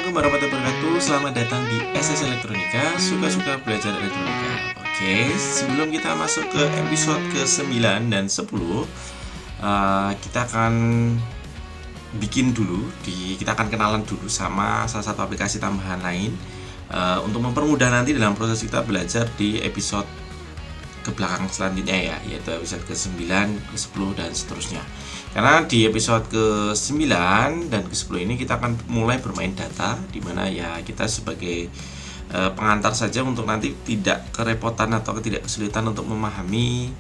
Assalamualaikum warahmatullahi wabarakatuh. Selamat datang di SS Elektronika, suka-suka belajar elektronika. Oke, sebelum kita masuk ke episode ke-9 dan 10, kita akan kita akan kenalan dulu sama salah satu aplikasi tambahan lain untuk mempermudah nanti dalam proses kita belajar di episode ke belakang selanjutnya ya, yaitu episode ke-9, ke-10 dan seterusnya. Karena di episode ke-9 dan ke-10 ini kita akan mulai bermain data, dimana ya kita sebagai pengantar saja untuk nanti tidak kerepotan atau tidak kesulitan untuk memahami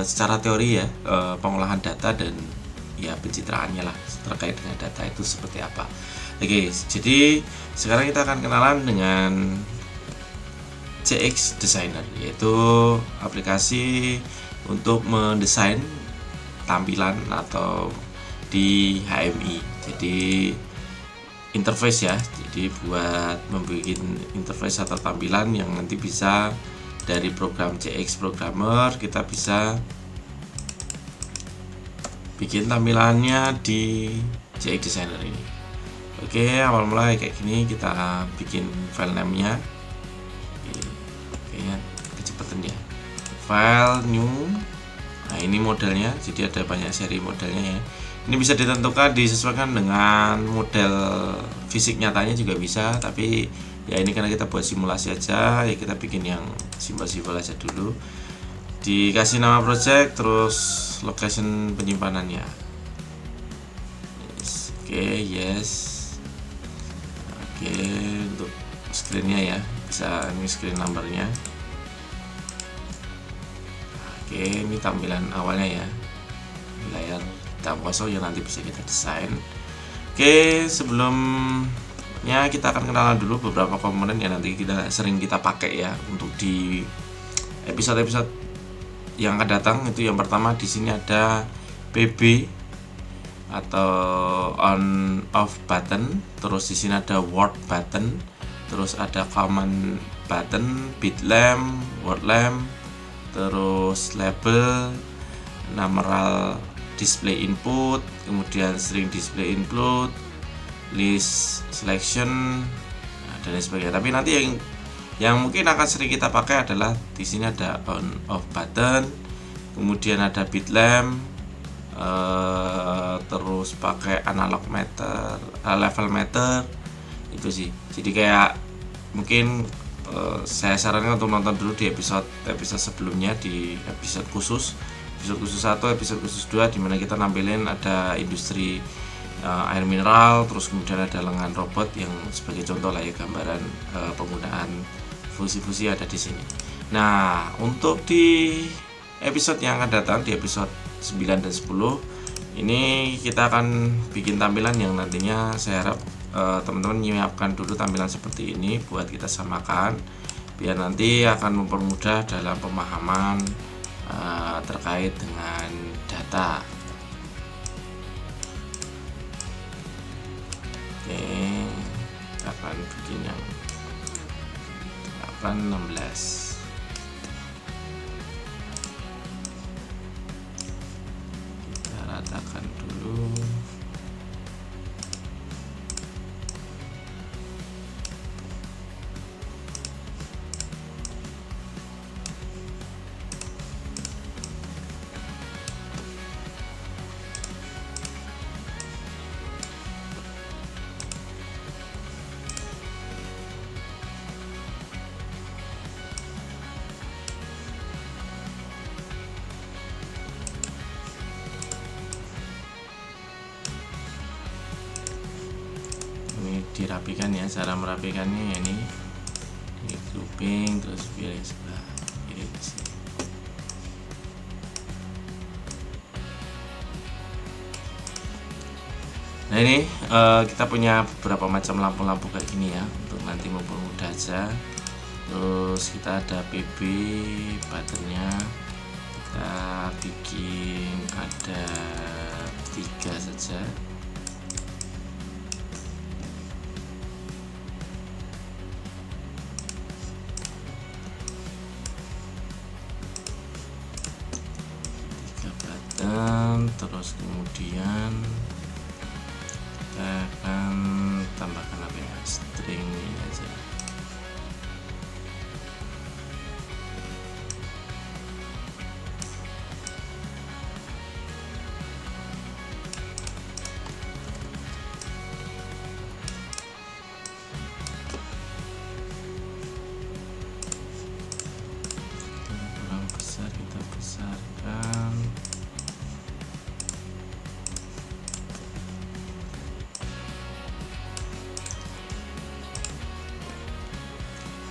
secara teori ya pengolahan data dan ya pencitraannya lah terkait dengan data itu seperti apa. Oke, jadi sekarang kita akan kenalan dengan CX Designer, yaitu aplikasi untuk mendesain tampilan atau di HMI. Jadi interface ya, jadi buat membuat interface atau tampilan yang nanti bisa dari program CX Programmer kita bisa bikin tampilannya di CX Designer ini. Oke, awal mulai kayak gini, kita bikin file name-nya. Oke, kecepatan ya. File new. Nah, ini modelnya, jadi ada banyak seri modelnya ya. Ini bisa ditentukan disesuaikan dengan model fisik nyatanya juga bisa, tapi ya ini karena kita buat simulasi aja, ya kita bikin yang simpel-simpel aja dulu. Dikasih nama project, terus location penyimpanannya. Yes. Oke, untuk screennya ya, bisa ini screen numbernya. Oke, ini tampilan awalnya ya, layar hitam kosong yang nanti bisa kita desain. Oke, sebelumnya kita akan kenalan dulu beberapa komponen yang nanti sering kita pakai ya untuk di episode-episode yang akan datang. Itu yang pertama di sini ada PB atau on off button, terus di sini ada word button, terus ada command button, bit lamp, word lamp, terus label, numeral display input, kemudian string display input, list selection, dan lain sebagainya. Tapi nanti yang mungkin akan sering kita pakai adalah di sini ada on off button, kemudian ada bit lamp, terus pakai analog meter, level meter, itu sih. Jadi kayak mungkin saya sarankan untuk nonton dulu di episode sebelumnya, di episode khusus 1, episode khusus 2, dimana kita nampilin ada industri air mineral, terus kemudian ada lengan robot yang sebagai contoh lah ya, gambaran penggunaan fungsi-fungsi ada di sini. Nah, untuk di episode yang akan datang, di episode 9 dan 10 ini kita akan bikin tampilan yang nantinya saya harap teman-teman menyiapkan dulu tampilan seperti ini buat kita samakan, biar nanti akan mempermudah dalam pemahaman terkait dengan data. Oke, kita akan bikin yang 816. Kita ratakan dulu. Dirapikan ya, cara merapikannya ini di grouping, terus pilih sebelah kiri ke sini. Nah ini kita punya beberapa macam lampu-lampu kayak gini ya, untuk nanti mempermudah aja. Terus kita ada PB buttonnya, kita bikin ada 3 saja. Terus kemudian kita akan tambahkan apa ya,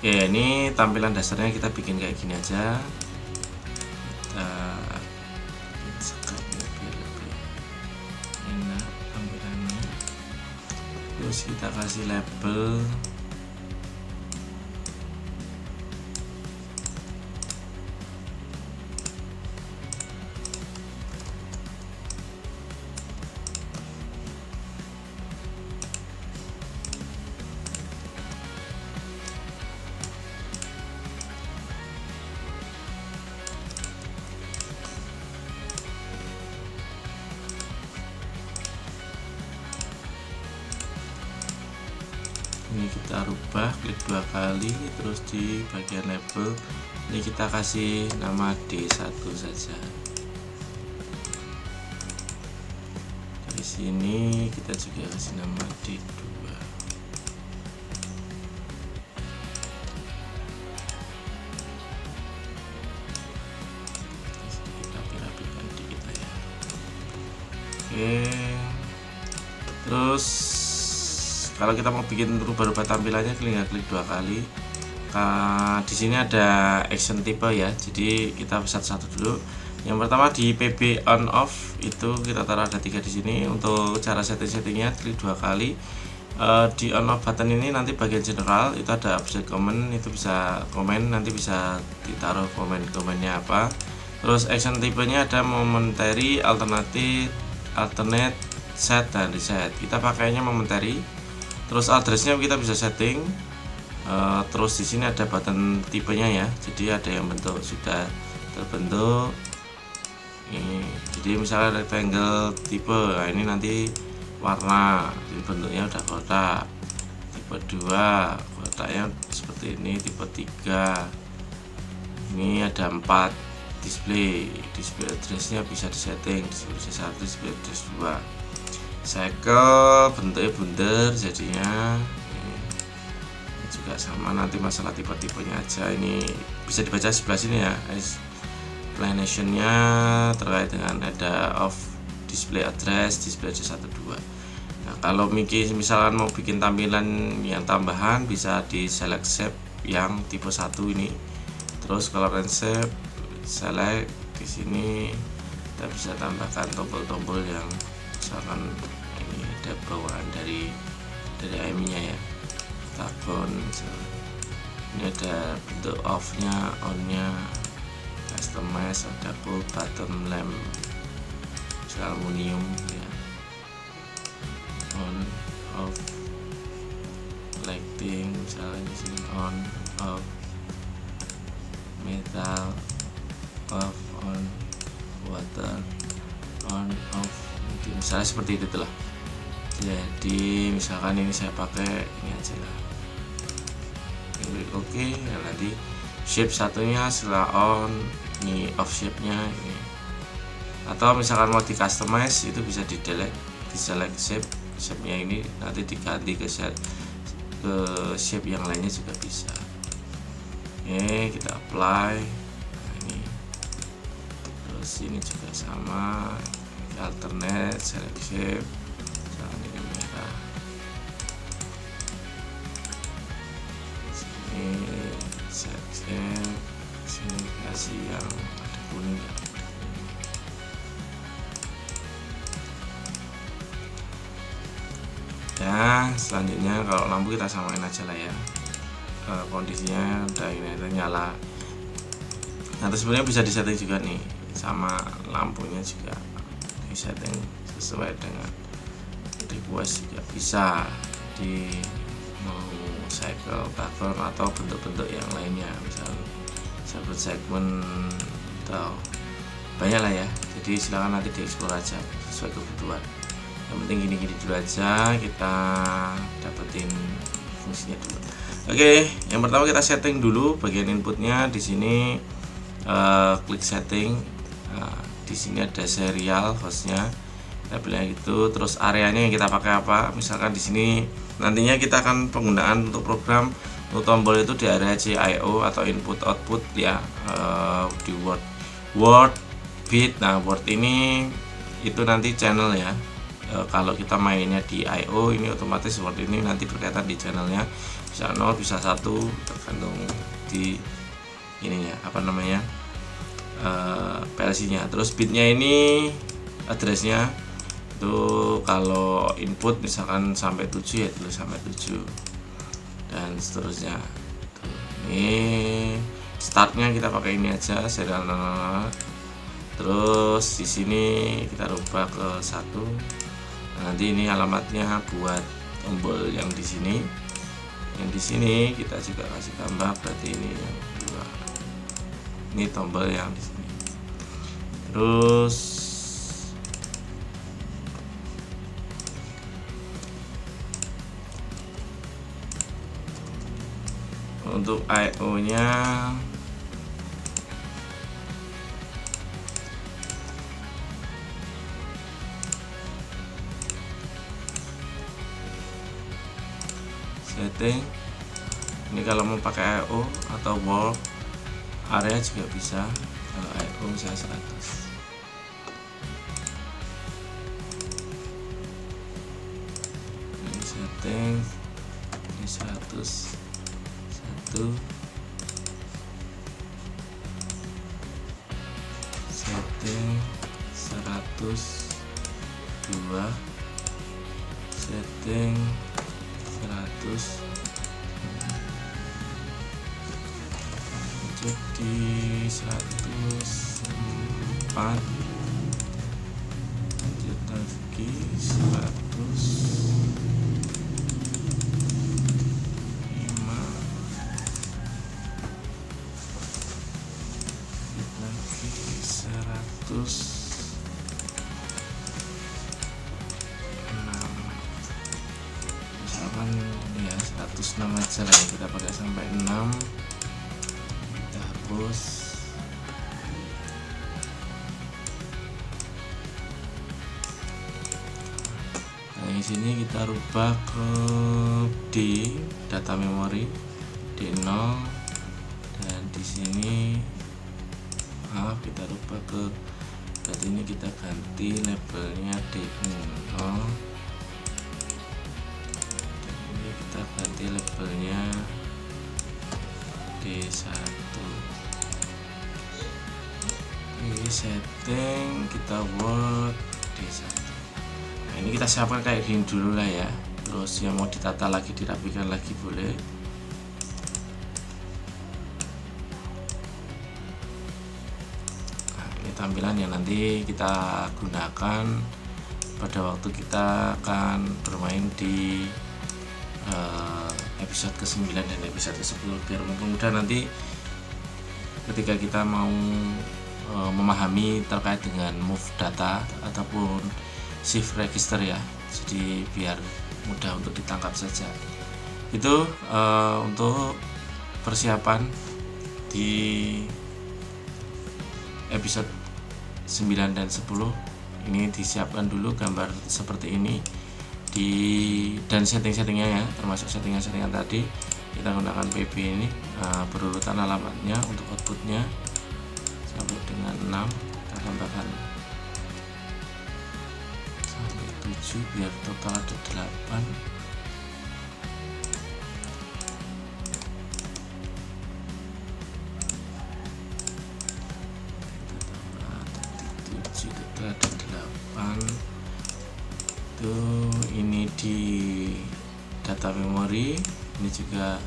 Oke, ini tampilan dasarnya kita bikin kayak gini aja. Kita sekatnya biar lebih enak tampilannya. Terus kita kasih label. Ini kita rubah, klik 2 kali, terus di bagian label ini kita kasih nama D1 saja. Dari sini kita juga kasih nama D2. Kita rapikan dikit ya. Oke, terus kalau kita mau bikin rubah-rubah tampilannya, klik 2 kali. Di sini ada action type ya, jadi kita satu-satu dulu. Yang pertama di PB on off itu kita taruh ada 3 di sini. Untuk cara setting-settingnya klik 2 kali. Di on off button ini nanti bagian general itu ada object comment, itu bisa komen, nanti bisa ditaruh komennya apa. Terus action tipenya ada momentary, alternate, set, dan reset. Kita pakainya momentary. Terus addressnya kita bisa setting. Terus di sini ada button tipenya ya, jadi ada yang bentuk sudah terbentuk ini. Jadi misalnya rectangle tipe, nah ini nanti warna, bentuknya udah kotak. Tipe 2 kotaknya seperti ini. Tipe 3 ini ada 4 display addressnya bisa disetting, display 1, display address 2. Cycle bentuknya bundar jadinya. Ini juga sama, nanti masalah tipe-tipenya aja. Ini bisa dibaca sebelah sini ya, explanationnya terkait dengan ada of display address 1, 2. Nah, kalau misalkan mau bikin tampilan yang tambahan bisa di select shape yang tipe 1 ini. Terus color and shape select di sini, kita bisa tambahkan tombol-tombol yang misalkan ini ada bawaan dari IM-nya ya, tabon misalnya. Ini ada bentuk off-nya, on-nya, customize, ada full bottom lamp misal aluminium ya, on, off, lighting misalnya di sini on, off, metal, off, on, water, on, off, misalnya seperti itu lah. Jadi misalkan ini saya pakai ini aja lah, klik oke. Ya, nanti shape satunya setelah on, ini off shape nya ini. Atau misalkan mau di customize itu bisa di select shape nya ini, nanti diganti ke shape yang lainnya juga bisa. Oke, kita apply. Nah, ini terus ini juga sama, alternate, select shape, misalkan ini merah, sini select shape, sini kasih yang ada kuning ya. Ya, selanjutnya kalau lampu kita samain aja lah ya, kondisinya udah ini udah nyala. Nanti sebenarnya bisa disetting juga nih, sama lampunya juga disetting sesuai dengan request juga bisa, di mau cycle pattern atau bentuk-bentuk yang lainnya, misal segmen atau banyak lah ya. Jadi silakan nanti dieksplor aja sesuai kebutuhan. Yang penting gini-gini dulu aja, kita dapetin fungsinya dulu. Oke, yang pertama kita setting dulu bagian inputnya. Di sini klik setting. Di sini ada serial hostnya, kita pilih itu. Terus areanya yang kita pakai apa? Misalkan di sini nantinya kita akan penggunaan untuk program untuk tombol itu di area CIO atau input output ya, di word bit. Nah, word ini itu nanti channel ya. kalau kita mainnya di I/O ini otomatis seperti ini, nanti berkaitan di channelnya bisa 0 bisa 1 tergantung di ininya apa namanya PLC nya. Terus bitnya ini addressnya itu kalau input misalkan sampai 7 ya tulis sampai 7 dan seterusnya. Ini startnya kita pakai ini aja serial 0. Terus di sini kita rubah ke 1. Nanti ini alamatnya buat tombol yang di sini. Yang di sini kita juga kasih tambah, berarti ini yang 2. Ini tombol yang di sini. Terus untuk I/O nya setting ini kalau mau pakai I/O atau work area juga bisa. Kalau I/O misalnya 100. Ini setting ini 100 1 setting 100 2 setting 100 jadi 104 lanjut lagi 100 misalkan ya 106 aja lah ya, kita pakai sampai 6 kita hapus. Nah di sini kita rubah ke D data memori D0 dan di sini kita rubah ke, berarti ini kita ganti labelnya D0 dan ini kita ganti labelnya D1. Ini setting kita word D1. Nah ini kita siapkan kayak gini dulu lah ya, terus yang mau ditata lagi dirapikan lagi boleh. Tampilan yang nanti kita gunakan pada waktu kita akan bermain di episode ke-9 dan episode ke-10, biar mudah nanti ketika kita mau memahami terkait dengan move data ataupun shift register ya, jadi biar mudah untuk ditangkap saja. Itu untuk persiapan di episode 9 dan 10 ini disiapkan dulu gambar seperti ini dan setting-settingnya ya, termasuk settingan tadi kita gunakan PB ini berurutan alamatnya untuk outputnya sampai dengan 6 kita tambahkan sampai 7 biar total ada 8. Ada 8 tuh, ini di data memori ini juga.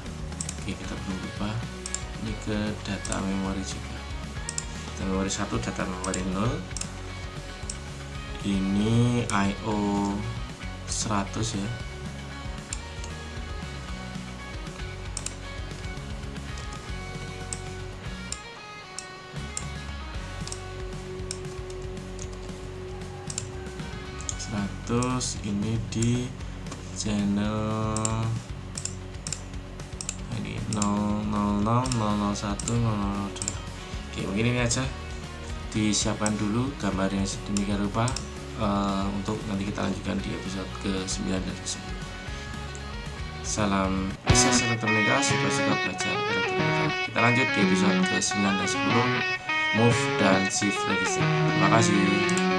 Oke, kita belum lupa ini ke data memori juga, data memori 1 data memori 0 ini I/O 100 ya. Terus ini di channel ini 000 001 002. Oke, mungkin ini aja disiapkan dulu gambar yang sedemikian rupa untuk nanti kita lanjutkan di episode ke-9 dan ke-10. Salam SS Elektronika, suka belajar elektronika. Kita lanjut di episode ke-9 dan 10 move dan shift register. Terima kasih.